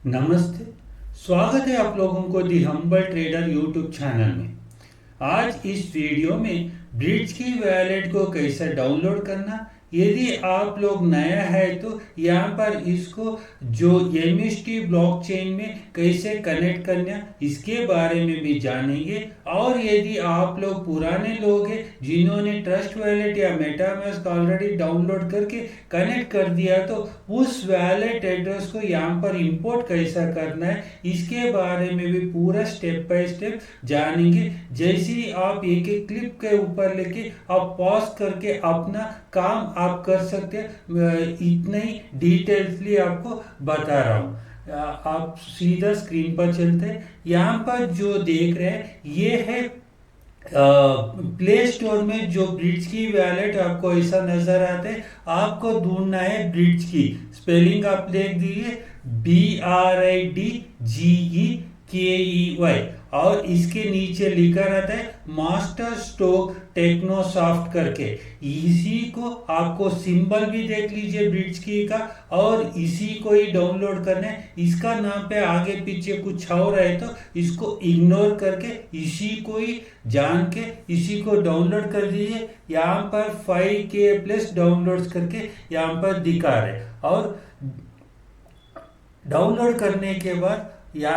नमस्ते। स्वागत है आप लोगों को दी हम्बल ट्रेडर यूट्यूब चैनल में। आज इस वीडियो में ब्रिज की वैलेट को कैसे डाउनलोड करना, यदि आप लोग नया है तो यहाँ पर इसको जो MST ब्लॉकचेन में कैसे कनेक्ट करना इसके बारे में भी जानेंगे। और यदि आप लोग पुराने लोग हैं जिन्होंने ट्रस्ट वैलेट या मेटामास्क ऑलरेडी डाउनलोड करके कनेक्ट कर दिया तो उस वैलेट एड्रेस को यहाँ पर इंपोर्ट कैसा करना है इसके बारे में भी पूरा स्टेप बाय स्टेप जानेंगे। जैसे ही आप एक एक क्लिप के ऊपर लेके आप पॉज करके अपना काम आप कर सकते हैं, इतना ही डिटेल्सली आपको बता रहा हूँ। आप सीधा स्क्रीन पर चलते हैं। यहाँ पर जो देख रहे हैं ये है प्ले स्टोर में जो ब्रिज की वैलेट आपको ऐसा नजर आता है। आपको ढूंढना है ब्रिज की, स्पेलिंग आप देख दीजिए BRIDGEKEY और इसके नीचे लिखा रहता है मास्टर स्ट्रोक टेक्नोसॉफ्ट करके। इसी को आपको सिंबल भी देख लीजिए ब्रिज की का, और इसी को ही डाउनलोड करना है। इसका नाम पे आगे पीछे कुछ और है तो इसको इग्नोर करके इसी को ही जान के इसी को डाउनलोड कर दीजिए। यहाँ पर 5K प्लस डाउनलोड्स करके यहाँ पर दिखा रहे, और डाउनलोड करने के बाद या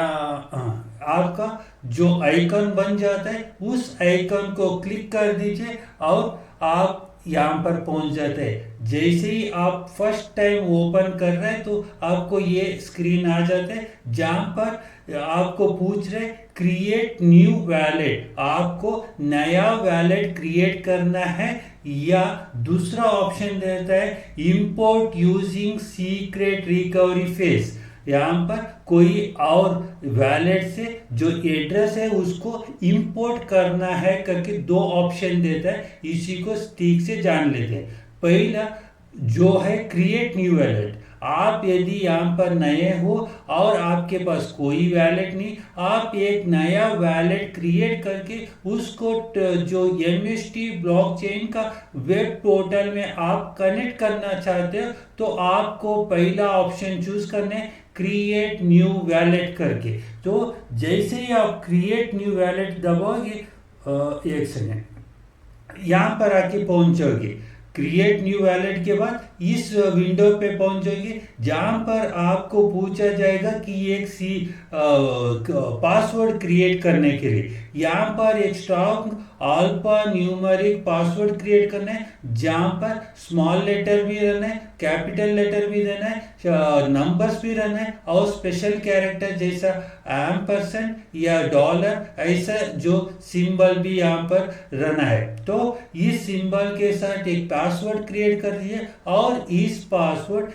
आपका जो आइकन बन जाता है उस आइकन को क्लिक कर दीजिए और आप यहाँ पर पहुंच जाते हैं। जैसे ही आप फर्स्ट टाइम ओपन कर रहे हैं तो आपको ये स्क्रीन आ जाता है जहाँ पर आपको पूछ रहे क्रिएट न्यू वैलेट, आपको नया वैलेट क्रिएट करना है, या दूसरा ऑप्शन देता है import using secret recovery face. यहाँ पर कोई और वैलेट से जो एड्रेस है उसको इंपोर्ट करना है करके दो ऑप्शन देता है। इसी को ठीक से जान लेते हैं। पहला जो है क्रिएट न्यू वैलेट। आप यदि यहाँ पर नए हो और आपके पास कोई वैलेट नहीं, आप एक नया वैलेट क्रिएट करके उसको जो MST ब्लॉकचेन का वेब पोर्टल में आप कनेक्ट करना चाहते हो तो आपको पहला ऑप्शन चूज करना है क्रिएट न्यू वैलेट करके। तो जैसे ही आप क्रिएट न्यू वैलेट दबाओगे, एक सेकेंड, यहाँ पर आके पहुंचोगे। क्रिएट न्यू वैलेट के बाद इस विंडो पे पहुंचोगे जहां पर आपको पूछा जाएगा कि एक पासवर्ड क्रिएट करने के लिए यहाँ पर एक strong alpha numeric password create करना है, जहां पर स्मॉल लेटर भी रहना है, कैपिटल लेटर भी देना है, नंबर्स भी रहना है, और स्पेशल कैरेक्टर जैसा एम्परसेंड या डॉलर ऐसा जो सिंबल भी यहाँ पर रहना है। तो इस सिंबल के साथ एक पासवर्ड क्रिएट कर दिए, और इस पासवर्ड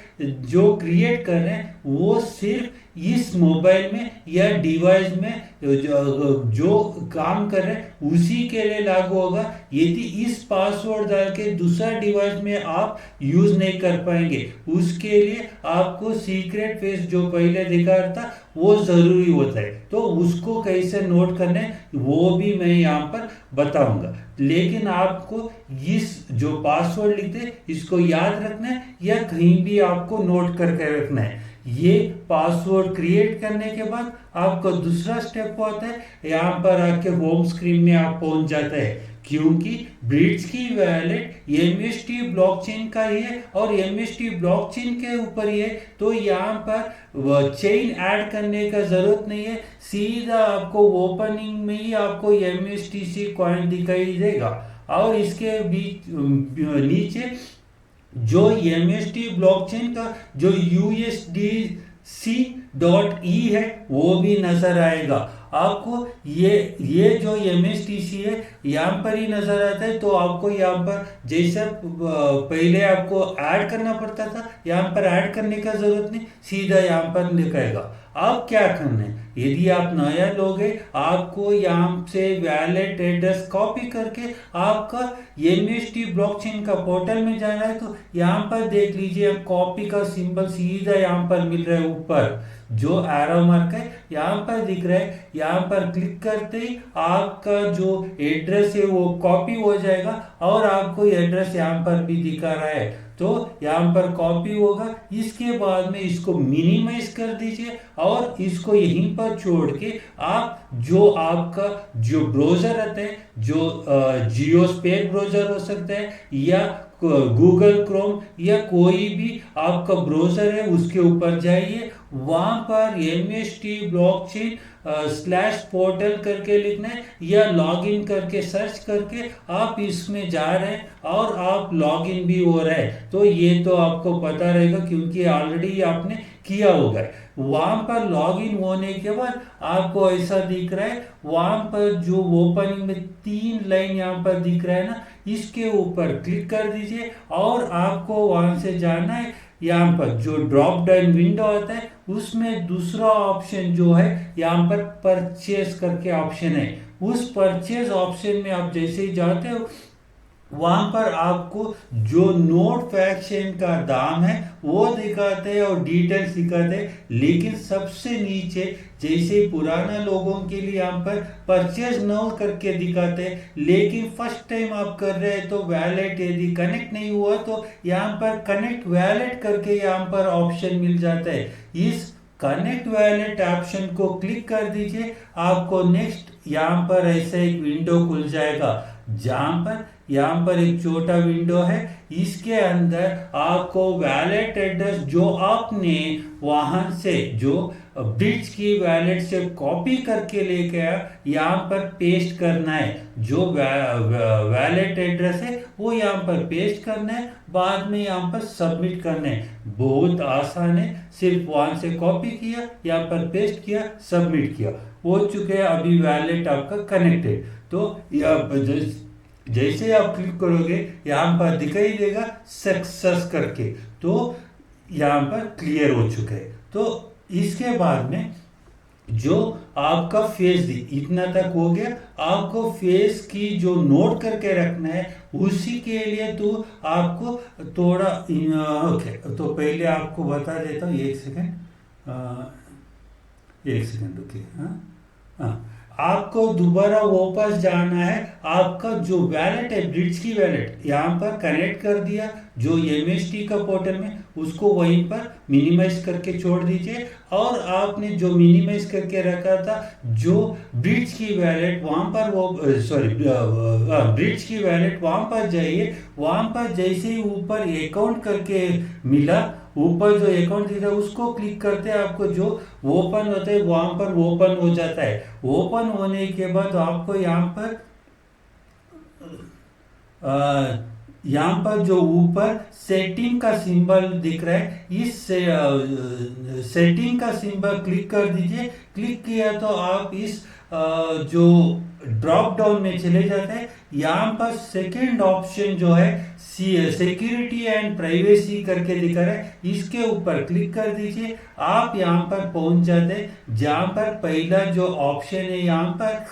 जो क्रिएट कर रहे हैं वो सिर्फ इस मोबाइल में या डिवाइस में जो काम कर रहे हैं उसी के लिए लागू होगा। यदि इस पासवर्ड डाल के दूसरा डिवाइस में आप यूज नहीं कर पाएंगे, उसके लिए आपको सीक्रेट फेस जो पहले दिखा था वो जरूरी होता है। तो उसको कैसे नोट करना है वो भी मैं यहाँ पर बताऊंगा। लेकिन आपको इस जो पासवर्ड लिखते इसको याद रखना है या कहीं भी आपको नोट करके रखना है। ये पासवर्ड क्रिएट करने के बाद आपका दूसरा स्टेप होता है, यहाँ पर आके होम स्क्रीन में आप पहुंच जाते हैं, क्योंकि ब्रिज की वैलेट MST ब्लॉकचेन का ही है और MST ब्लॉकचेन के ऊपर ही है। तो यहाँ पर चेन ऐड करने का जरूरत नहीं है, सीधा आपको ओपनिंग में ही आपको MSTC कॉइन दिखाई देगा, और इसके बीच नीचे जो MST ब्लॉकचेन का जो USDC.E है वो भी नजर आएगा आपको। ये जो MSTC है यहाँ पर ही नजर आता है। तो आपको यहाँ पर जैसा पहले आपको ऐड करना पड़ता था, यहाँ पर ऐड करने का जरूरत नहीं, सीधा यहाँ पर दिखाएगा। अब क्या करना है, यदि आप नया लोग हैं आपको यहाँ से वैलेट एड्रेस कॉपी करके आपका MST ब्लॉकचेन का पोर्टल में जाना है। तो यहाँ पर देख लीजिए कॉपी का सिंबल सीधा यहाँ पर मिल रहा है, ऊपर जो एरो मार्क है यहाँ पर दिख रहा है। यहाँ पर क्लिक करते ही आपका जो एड्रेस है वो कॉपी हो जाएगा और आपको एड्रेस यहाँ पर भी दिखा रहा है। तो यहाँ पर कॉपी होगा। इसके बाद में इसको मिनिमाइज कर दीजिए और इसको यहीं पर छोड़ के आप जो आपका जो ब्राउजर रहता है, जो जियोस्पेस ब्राउजर हो सकता है या गूगल क्रोम या कोई भी आपका ब्राउजर है, उसके ऊपर जाइए। वहां पर MST ब्लॉकचेन /पोर्टल करके लिखना है या लॉगिन करके सर्च करके आप इसमें जा रहे हैं और आप लॉगिन भी हो रहा है। तो ये तो आपको पता रहेगा क्योंकि ऑलरेडी आपने किया होगा। वहां पर लॉगिन होने के बाद आपको ऐसा दिख रहा है, वहां पर जो ओपनिंग में 3 लाइन यहाँ पर दिख रहा है ना, इसके ऊपर क्लिक कर दीजिए और आपको वहां से जाना है। यहाँ पर जो ड्रॉप डाउन विंडो आता है उसमें दूसरा ऑप्शन जो है यहाँ पर परचेज करके ऑप्शन है। उस परचेज ऑप्शन में आप जैसे ही जाते हो वहां पर आपको जो नोट फ्रैक्शन का दाम है वो दिखाते हैं और डिटेल्स दिखाते हैं। लेकिन सबसे नीचे जैसे पुराना लोगों के लिए यहाँ पर परचेज नाउ करके दिखाते हैं, लेकिन फर्स्ट टाइम आप कर रहे हैं तो वैलेट यदि कनेक्ट नहीं हुआ तो यहाँ पर कनेक्ट वैलेट करके यहाँ पर ऑप्शन मिल जाता है। इस कनेक्ट वैलेट ऑप्शन को क्लिक कर दीजिए। आपको नेक्स्ट यहाँ पर ऐसा एक विंडो खुल जाएगा जहां पर यहाँ पर एक छोटा विंडो है। इसके अंदर आपको वैलेट एड्रेस जो आपने वहां से जो ब्रिज की वैलेट से कॉपी करके लेके आया यहाँ पर पेस्ट करना है। जो वैलेट एड्रेस है वो यहाँ पर पेस्ट करना है, बाद में यहाँ पर सबमिट करना है। बहुत आसान है, सिर्फ वहां से कॉपी किया, यहाँ पर पेस्ट किया, सबमिट किया, हो चुके हैं। अभी वैलेट आपका कनेक्टेड। तो जैसे आप क्लिक करोगे यहाँ पर दिखाई देगा सक्सेस करके, तो यहाँ पर क्लियर हो चुका है। तो इसके बाद में जो आपका फेस इतना तक हो गया, आपको फेस की जो नोट करके रखना है उसी के लिए तो आपको थोड़ा ओके। तो पहले आपको बता देता हूँ, एक सेकेंड रुकिए। हाँ, आपको दोबारा वापस जाना है। आपका जो वैलेट है ब्रिज की वैलेट यहाँ पर कनेक्ट कर दिया जो MST का पोर्टल में, उसको वहीं पर मिनिमाइज करके छोड़ दीजिए और आपने जो मिनिमाइज करके रखा था जो ब्रिज की वैलेट वहां पर वो ब्रिज की वैलेट वहां पर जाइए। वहां पर जैसे ही ऊपर अकाउंट करके मिला, ऊपर जो अकाउंट दिख रहा है उसको क्लिक करते हैं, आपको जो ओपन होता है वहां पर ओपन हो जाता है। ओपन होने के बाद आपको यहाँ पर जो ऊपर सेटिंग का सिंबल दिख रहा है, इस सेटिंग का सिंबल क्लिक कर दीजिए। क्लिक किया तो आप इस जो ड्रॉप डाउन में चले जाते हैं। यहाँ पर सेकंड ऑप्शन जो है सिक्योरिटी एंड प्राइवेसी करके दिखा रहा है, इसके ऊपर क्लिक कर दीजिए। आप यहाँ पर पहुंच जाते हैं जहाँ पर पहला जो ऑप्शन है यहाँ पर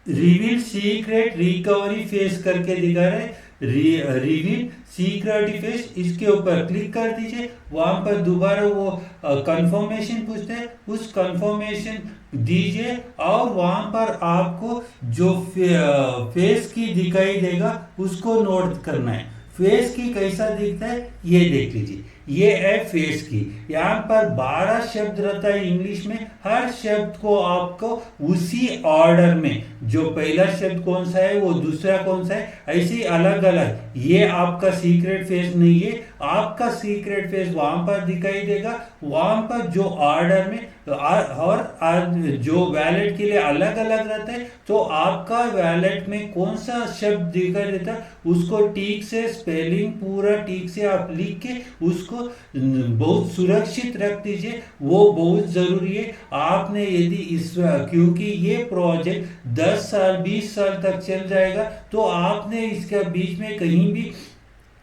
रिवील सीक्रेट रिकवरी फेस करके दिखा रहा है, रिवील सीक्रेट फेस, इसके ऊपर क्लिक कर दीजिए। वहां पर दोबारा वो कंफर्मेशन पूछते हैं, उस कंफर्मेशन दीजिए और वहां पर आपको जो फेस की दिखाई देगा उसको नोट करना है। फेस की कैसा दिखता है ये देख लीजिए, ये है फेस की। यहाँ पर 12 शब्द रहता है इंग्लिश में, हर शब्द को आपको उसी ऑर्डर में, जो पहला शब्द कौन सा है वो दूसरा कौन सा है, ऐसे अलग अलग। ये आपका सीक्रेट फेस नहीं है, आपका सीक्रेट फेस वहां पर दिखाई देगा। वहां पर जो ऑर्डर में और जो वैलेट के लिए अलग अलग रहता है, तो आपका वैलेट में कौन सा शब्द दिखाई देता है उसको ठीक से स्पेलिंग पूरा ठीक से आप लिख के उसको बहुत सुरक्षित रख दीजिए, वो बहुत जरूरी है। आपने यदि इस क्योंकि ये प्रोजेक्ट 10 साल 20 साल तक चल जाएगा, तो आपने इसके बीच में कहीं भी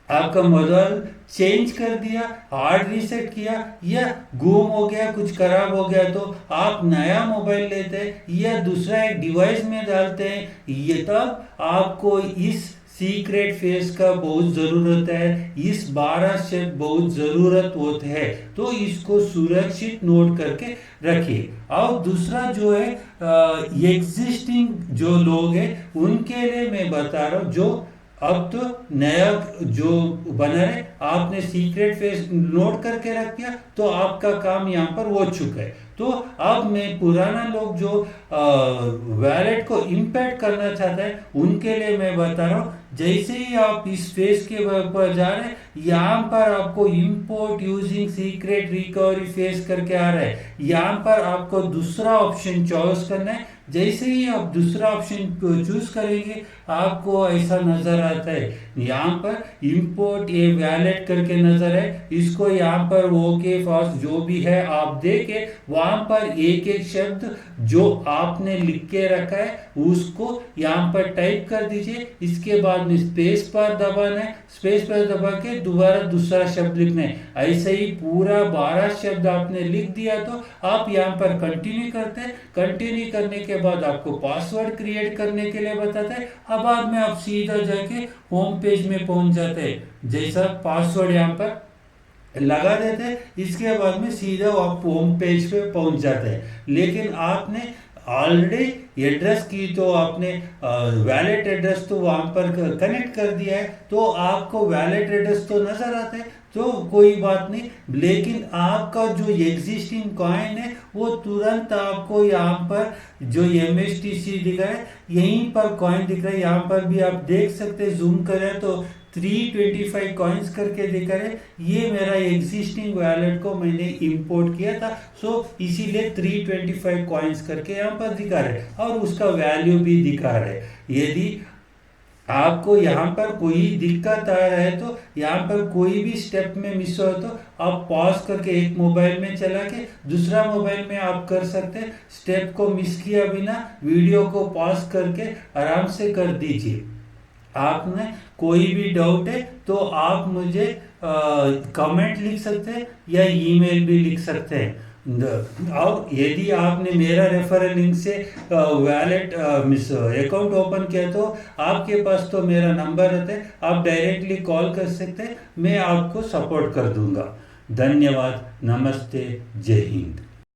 आपका मोबाइल चेंज कर दिया, हार्ड रीसेट किया या गुम हो गया, कुछ खराब हो गया, तो आप नया मोबाइल लेते हैं या दूसरा एक डिवाइस में डालते हैं, ये तब आपको इस सीक्रेट फेस का बहुत जरूरत है, इस 12 से बहुत जरूरत होते है। तो इसको सुरक्षित नोट करके रखिए। और दूसरा जो है एग्जिस्टिंग जो लोग हैं उनके लिए मैं बता रहा हूँ, जो अब तो नया जो बना है, आपने सीक्रेट फेस नोट करके रख दिया तो आपका काम यहाँ पर हो चुका है। तो अब मैं पुराना लोग जो वैलेट को इम्पैक्ट करना चाहते हैं उनके लिए मैं बता रहा हूँ, जैसे ही आप इस फेस के ऊपर जा रहे हैं, यहाँ पर आपको import using secret recovery face करके आ रहा है। यहाँ पर आपको दूसरा ऑप्शन चॉइस करना है। जैसे ही आप दूसरा ऑप्शन चूज करेंगे आपको ऐसा नजर आता है, यहाँ पर इंपोर्ट ए वैलेट करके नजर है। इसको यहाँ पर ओके फॉस जो भी है आप देके वहां पर एक एक शब्द जो आपने लिख के रखा है उसको यहाँ पर टाइप कर दीजिए। इसके बाद में स्पेस पर दबाना है, स्पेस पर दबा के दोबारा दूसरा शब्द लिखना है। ऐसे ही पूरा 12 शब्द आपने लिख दिया तो आप यहाँ पर कंटिन्यू करते हैं। कंटिन्यू करने के बाद आपको पासवर्ड क्रिएट करने के लिए बताता है। अब बाद में आप सीधा जाके होम पेज में पहुंच जाते हैं। जैसा पासवर्ड यहाँ पर लगा देते हैं, इसके बाद में सीधा आप होम पेज पे पहुंच जाते हैं। लेकिन आपने ऑलरेडी एड्रेस की तो आपने वैलेट एड्रेस तो वहां पर कनेक्ट कर दिया है, तो आपको वैलेट एड्रेस तो नजर आता है, तो कोई बात नहीं। लेकिन आपका जो एग्जिस्टिंग कॉइन है वो तुरंत आपको यहाँ पर जो MSTC दिख रहा है यहीं पर कॉइन दिख रहा है। यहाँ पर भी आप देख सकते हैं, जूम करें तो 325 कॉइन्स करके दिखा रहे। ये मेरा एग्जिस्टिंग वैलेट को मैंने इंपोर्ट किया था, सो इसीलिए 325 कॉइन्स करके यहाँ पर दिखा रहे और उसका वैल्यू भी दिखा रहे। यदि आपको यहाँ पर कोई दिक्कत आ रहा है तो यहाँ पर कोई भी स्टेप में मिस हो तो आप पॉज करके एक मोबाइल में चला के दूसरा मोबाइल में आप कर सकते हैं। स्टेप को मिस किया बिना वीडियो को पॉज करके आराम से कर दीजिए। आपने कोई भी डाउट है तो आप मुझे कमेंट लिख सकते हैं या ईमेल भी लिख सकते हैं। और यदि आपने मेरा रेफरल लिंक से वैलेट मिस अकाउंट ओपन किया तो आपके पास तो मेरा नंबर रहता है, आप डायरेक्टली कॉल कर सकते हैं, मैं आपको सपोर्ट कर दूंगा। धन्यवाद, नमस्ते, जय हिंद।